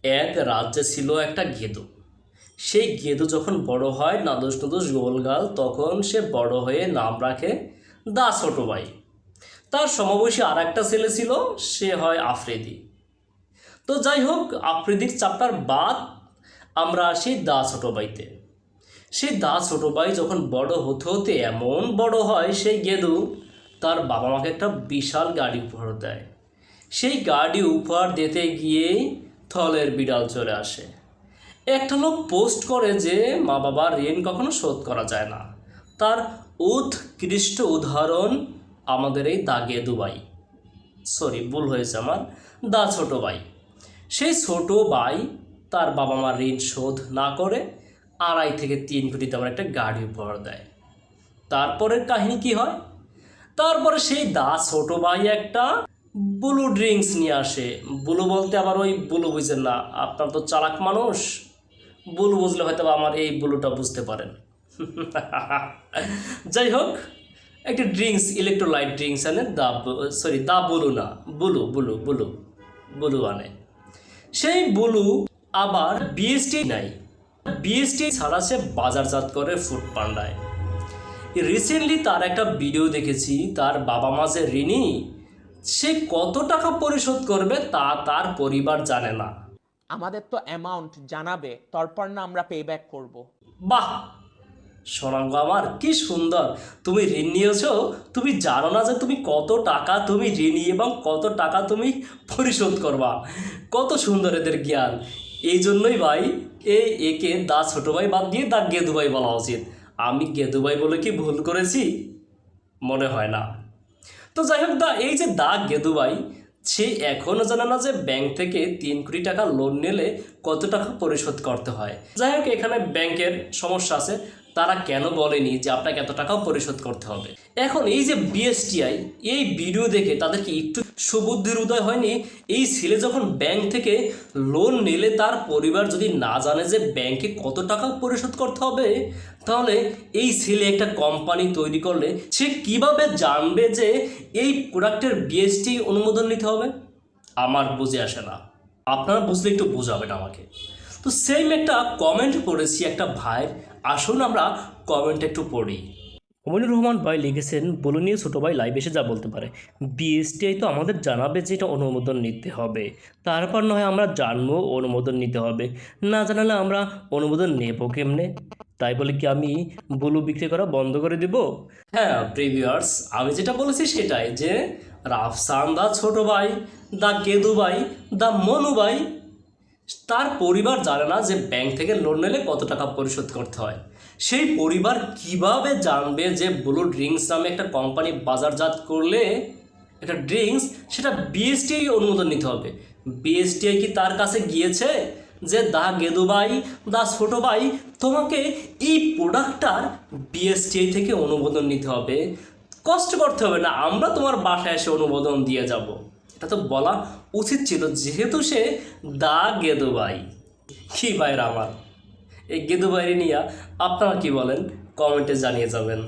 এক রাজ্যে ছিল একটা গেদু। সেই গেদু যখন বড় হয় নাদুস নুদুস গোলগাল, তখন সে বড় হয়ে নাম রাখে দা ছোট ভাই। তার সমবয়সী আর একটা ছেলে ছিল, সে হয় আফ্রিদি। তো যাই হোক, আফ্রিদির চাপটার বাদ আমরা আসি দা ছোট ভাইতে। সেই দা ছোট ভাই যখন বড় হতে হতে এমন বড় হয়, সেই গেদু তার বাবা মাকে একটা বিশাল গাড়ি উপহার দেয়। সেই গাড়ি উপহার দিতে গিয়েই থলের বিড়াল চলে আসে। একটা লোক পোস্ট করে যে মা বাবার ঋণ কখনো শোধ করা যায় না। তার উৎকৃষ্ট উদাহরণ আমাদের এই দা গেদু ভাই, সরি ভুল হয়েছে আমার, দা ছোট ভাই। সেই ছোট ভাই তার বাবা মার ঋণ শোধ না করে 2.5 থেকে 3 কোটি দামের একটা গাড়ি উপহার দেয়। তারপরের কাহিনী কি হয়? তারপরে সেই দা ছোট ভাই একটা ব্লু ড্রিঙ্কস নিয়ে আসে। ব্লু বলতে আবার ওই ব্লু বুঝেন না, আপনার তো চালাক মানুষ, ব্লু বুঝলে হয়তো আমার এই ব্লুটা বুঝতে পারেন। যাই হোক, একটা ড্রিঙ্কস, ইলেকট্রোলাইট ড্রিঙ্কস আনে, দা ব্লু না, ব্লু ব্লু ব্লু ব্লু আনে। সেই ব্লু আবার বিএসটি নাই, বিএসটি ছাড়া সে বাজারজাত করে ফুড পান্ডায়। রিসেন্টলি তার একটা ভিডিও দেখেছি, তার বাবা মা যে ঋণী, সে কত টাকা পরিশোধ করবে তা তার পরিবার জানে না। আমাদের তো অ্যামাউন্ট জানাবে, তারপর না আমরা পে ব্যাক করবো। বাহ সোনাঙ্গ আমার, কি সুন্দর! তুমি ঋণ নিয়েছো, তুমি জানো না যে তুমি কত টাকা তুমি ঋণী এবং কত টাকা তুমি পরিশোধ করবা। কত সুন্দর এদের জ্ঞান! এই জন্যই ভাই একে দা ছোট ভাই বাদ দিয়ে দা গেদু ভাই বলা উচিত। আমি গেদু ভাই বলে কি ভুল করেছি? মনে হয় না। তো যাই হোক, এই যে দা গেদু ভাই, সে এখনও জানে না যে ব্যাংক থেকে 3 কোটি টাকা লোন নিলে কত টাকা পরিশোধ করতে হয়। যাই হোক, এখানে ব্যাংকের সমস্যা আছে, তারা কেন বলেনি যে আপনাকে এত টাকাও পরিশোধ করতে হবে। এখন এই যে বিএসটিআই, এই ভিডিও দেখে তাদেরকে একটু সুবুদ্ধির উদয় হয়নি? এই ছেলে যখন ব্যাংক থেকে লোন নিলে তার পরিবার যদি না জানে যে ব্যাংকে কত টাকা পরিশোধ করতে হবে, তাহলে এই ছেলে একটা কোম্পানি তৈরি করলে সে কিভাবে জানবে যে এই প্রোডাক্টের বিএসটি অনুমোদন নিতে হবে? আমার বুঝে আসে না, আপনারা বুঝলে একটু বোঝাবেন আমাকে। তো সেম একটা কমেন্ট পড়েছি একটা ভাই, আসুন আমরা কমেন্ট একটু পড়ি। মমিনুর রহমান ভাই লিখেছেন, বলে নিয়ে ছোটো ভাই লাইভ এসে যা বলতে পারে, বিএসটিআই তো আমাদের জানাবে যে এটা অনুমোদন নিতে হবে, তারপর নয় আমরা জানবো অনুমোদন নিতে হবে, না জানালে আমরা অনুমোদন নেব কেমনে? তাই বলে কি আমি ব্লু বিক্রি করা বন্ধ করে দেব? হ্যাঁ প্রিভিউয়ার্স, আমি যেটা বলেছি সেটাই, যে রাফসান দা ছোট ভাই, দা গেদু ভাই, দা মনু ভাই, তার পরিবার জানে না যে ব্যাংক থেকে লোন নিলে কত টাকা পরিশোধ করতে হয়। সেই পরিবার কিভাবে জানবে যে ব্লু ড্রিঙ্কস নামে একটা কোম্পানি বাজারজাত করলে একটা ড্রিঙ্কস, সেটা বিএসটিআই অনুমোদন নিতে হবে? বিএসটিআই কি তার কাছে গিয়েছে যে দা গেদু ভাই, দা ছোটো ভাই, তোমাকে এই প্রোডাক্টটার বিএসটিআই থেকে অনুমোদন নিতে হবে, কষ্ট করতে হবে না, আমরা তোমার বাসায় এসে অনুমোদন দিয়ে যাব? এটা তো বলা উচিত ছিল, যেহেতু সে দা গেদু ভাই। কি ভাইরা আমার, এই গেদু ভাইরে নিয়ে আপনারা কি বলেন কমেন্টে জানিয়ে যাবেন।